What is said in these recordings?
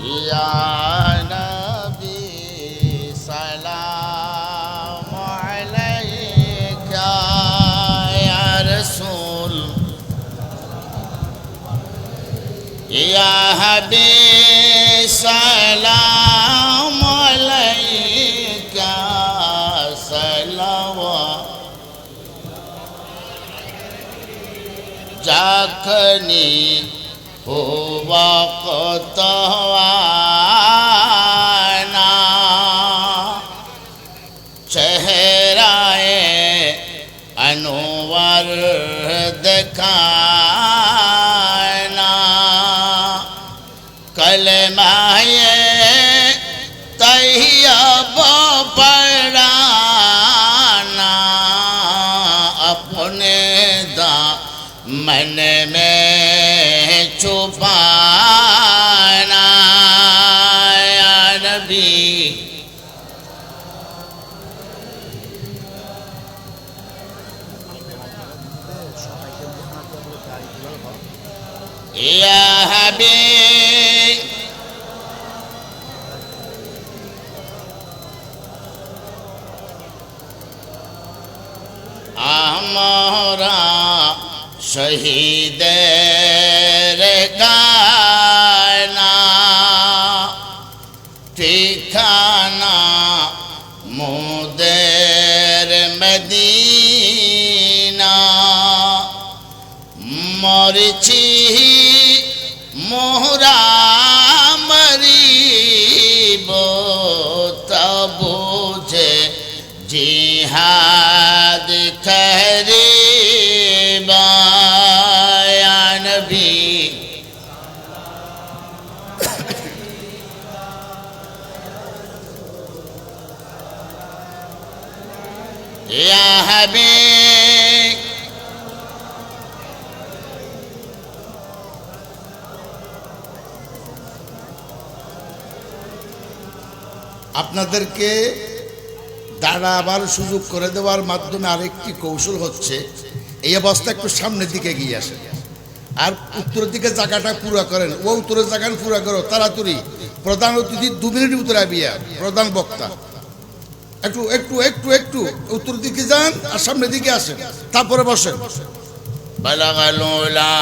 ইয়া নবী সালাম আলাইকা ইয়া রাসূল ইয়া হাবিব সালাম আলাইকা সালাওয়াত যখনি وقت آنا چہرائے انور دکھانا کلمہ طیب پڑھانا اپنے دامن میں چھپانا یا نبی یا حبیب ہمارا شہید গানা ঠিকানা মোদের মদিনা মরছি মোহরা মরিব তবু যে জিহাদ করিবা ইয়া নবী ইয়া হাবিব আপনাদেরকে দাঁড়াবার সুযোগ করে দেওয়ার মাধ্যমে আরেকটি কৌশল হচ্ছে এই অবস্থা একটু সামনের দিকে এগিয়ে আসে আর উত্তরের দিকে জায়গাটা পুরা করেন ও উত্তরের জায়গা পুরা করো তাড়াতাড়ি প্রধান অতিথি 2 মিনিট উত্তরে আবিয়া প্রধান বক্তা একটু একটু একটু একটু উত্তর দিকে যান আর সামনের দিকে আসেন তারপরে বসেন বালাগালুলা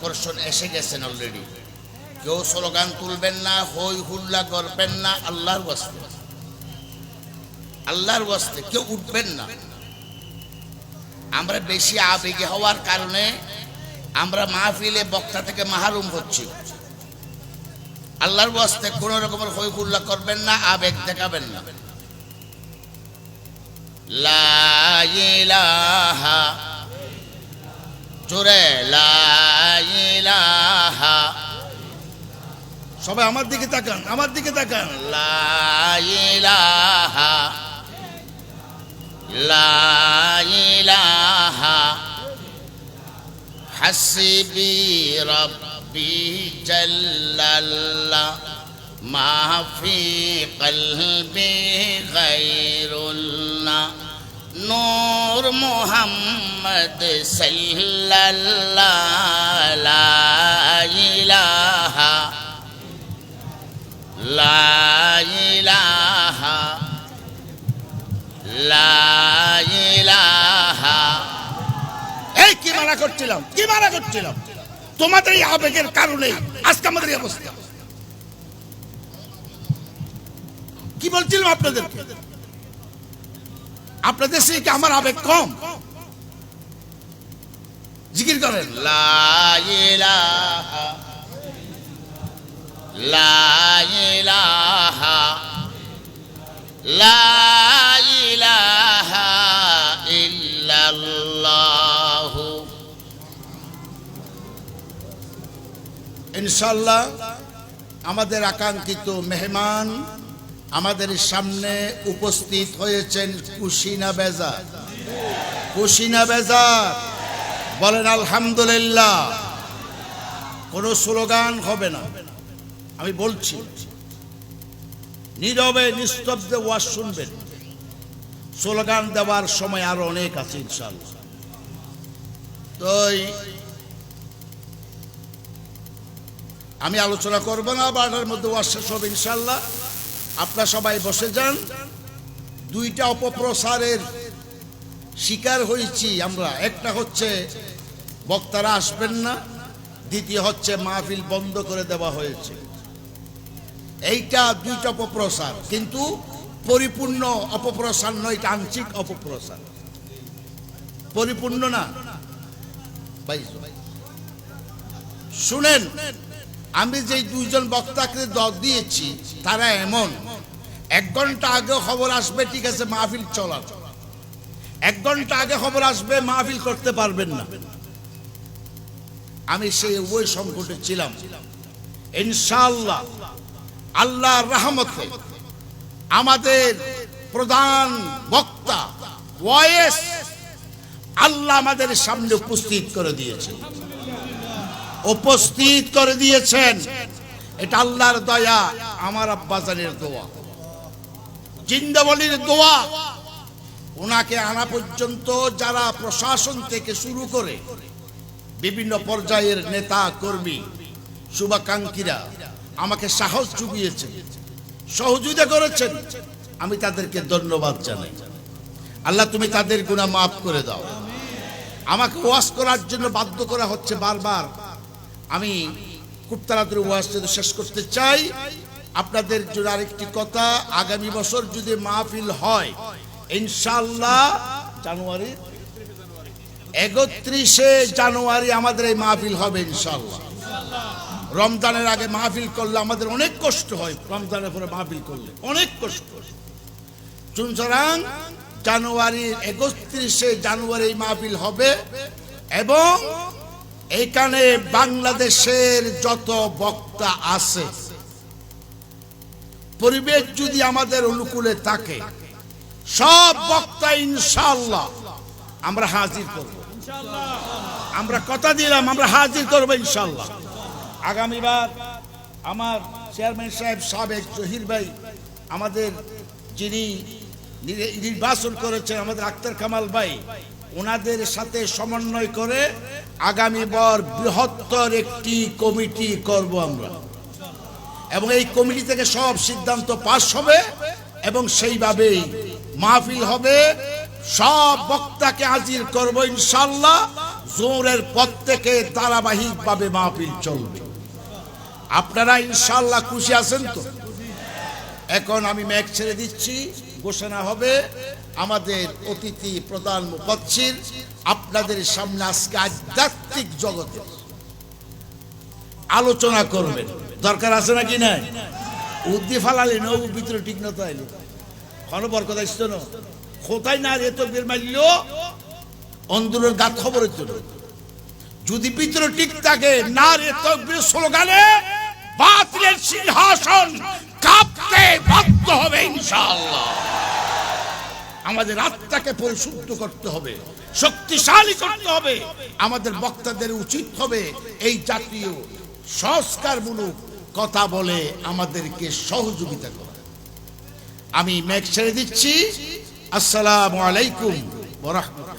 আকর্ষণ এসে গেছেন অলরেডি কেউ স্লোগান তুলবেন না হই হুল্লা করবেন না আল্লাহর ওয়াস্তে কেউ উঠবেন না আমরা বেশি আবেগে হওয়ার কারণে আমরা মাহফিলে বক্তা থেকে মাহরুম হচ্ছি আল্লাহর ওয়াস্তে কোন রকমের হই হুল্লা করবেন না আবেগ দেখাবেন না লা ইলাহা জোরে লা ইলাহা সবাই আমার দিকে তাকান লা ইলাহা লা ইলাহা হাসবি রব্বি জাল্লাল্লাহ মা ফি কলবি গায়রুল্লাহ নূর মুহাম্মদ সাল্লাল্লাহ লা ইলাহা লা ইলাহা লা ইলাহা এই কি মানা করছিলাম তোমাদের এই আবেগের কারণে আজকে আমাদের এই অবস্থা কি বলছিলাম আপনাদের সেই কি আমার আবেগ কম জিকির করেন লা ইলাহা লা ইলাহা লা ইলাহা ইল্লাল্লাহ ইনশাআল্লাহ আমাদের আকাঙ্ক্ষিত মেহমান আমাদের সামনে উপস্থিত হয়েছেন খুশি না বেজার বলেন আলহামদুলিল্লাহ কোনো স্লোগান হবে না আমি বলছি নীরবে নিস্তব্ধে ওয়াজ শুনবেন স্লোগান দেওয়ার সময় আরো অনেক আছে ইনশাআল্লাহ তো আমি আলোচনা করব না, 12টার মধ্যে ওয়াজ শেষ হবে ইনশাআল্লাহ। আপনারা সবাই বসে যান। দুইটা অপপ্রচারের শিকার হয়েছি আমরা। একটা হচ্ছে বক্তারা আসবেন না, দ্বিতীয় হচ্ছে মাহফিল বন্ধ করে দেওয়া হয়েছে। এইটা দুইটা অপপ্রচার, কিন্তু পরিপূর্ণ অপপ্রচার নয়, এটা আংশিক অপপ্রচার, পরিপূর্ণ না। ভাই শুনেন, আমি যে দুইজন বক্তাকে দিয়েছি তারা এমন, 1 ঘন্টা আগে খবর আসবে, ঠিক আছে মাহফিল চলার, 1 ঘন্টা আগে খবর আসবে, মাহফিল করতে পারবেন না। আমি সেই ওই সংকটে ছিলাম। ইনশাআল্লাহ আল্লাহর রহমতে আমাদের প্রধান বক্তা ওয়াইস আল্লাহ আমাদের সামনে উপস্থিত করে দিয়েছেন, উপস্থিত করে দিয়েছেন। এটা আল্লাহর দয়া, আমার আব্বাজানের দোয়া, জিন্দাবলির দোয়া। ওনাকে আনা পর্যন্ত যারা প্রশাসন থেকে শুরু করে বিভিন্ন পর্যায়ের নেতা কর্মী শুভাকাঙ্ক্ষীরা আমাকে সাহস জুগিয়েছেন, সহযোগিতা করেছেন, আমি তাদেরকে ধন্যবাদ জানাই। আল্লাহ তুমি তাদের গুনাহ মাফ করে দাও। আমাকে ওয়াজ করার জন্য বাধ্য করা হচ্ছে বারবার। আমি খুব তাড়াতাড়ি ওয়াজটা শেষ করতে চাই। আপনাদের জন্য আরেকটি কথা, আগামী বছর যদি মাহফিল হয় ইনশাআল্লাহ জানুয়ারি 31শে জানুয়ারি আমাদের এই মাহফিল হবে ইনশাআল্লাহ। রমজানের আগে মাহফিল করলে আমাদের অনেক কষ্ট হয়, রমজানের পরে মাহফিল করলে অনেক কষ্ট। সুতরাং জানুয়ারির 31শে জানুয়ারি মাহফিল হবে, এবং এখানে বাংলাদেশের যত বক্তা আছে, পরিবেশ যদি আমাদের অনুকূলে থাকে, সব বক্তা ইনশাআল্লাহ আমরা হাজির করব। আমরা কথা দিলাম, আমরা হাজির করব ইনশাআল্লাহ। আগামীবার আমার চেয়ারম্যান সাহেব সাবেক জহির ভাই, আমাদের যিনি নির্বাচন করেছেন আমাদের আক্তার কামাল ভাই, ওনাদের সাথে সমন্বয় করে আগামীবার বৃহত্তর একটি কমিটি করব আমরা, এবং এই কমিটি থেকে সব সিদ্ধান্ত পাস হবে এবং সেইভাবেই মাহফিল হবে। সব বক্তাকে হাজির করব ইনশাআল্লাহ। জোহরের পর থেকে ধারাবাহিকভাবে মাহফিল চলবে। আপনারা ইনশাআল্লাহ খুশি আছেন তো? এখন আমি মাইক ছেড়ে দিচ্ছি, ঘোষণা হবে। আমাদের অতিথি প্রধান মুফাচ্ছির আপনাদের সামনে আজকে আধ্যাত্মিক জগতে আলোচনা করবেন। দরকার আছে নাকি নাই? উদ্দি ফালালি নৌ ভিতরে ঠিক না তাইলে খবর কথা ইস্ত না কোথায় না রে তো বের মারল অন্দরের গাত খবরের জন্য। যদি ভিতরে ঠিক থাকে না রে তকবীর স্লোগানে বাতিলের সিংহাসন কাঁপতে বাধ্য হবে ইনশাআল্লাহ। আমাদের আত্মাকে পরিশুদ্ধ করতে হবে, শক্তিশালী করতে হবে। আমাদের বক্তাদের উচিত হবে এই জাতীয় সংস্কারমূলক কথা বলে আমাদেরকে সহযোগিতা করা। আমি মাইক ছেড়ে দিচ্ছি। আসসালামু আলাইকুম ওয়া রাহমাতুল্লাহ।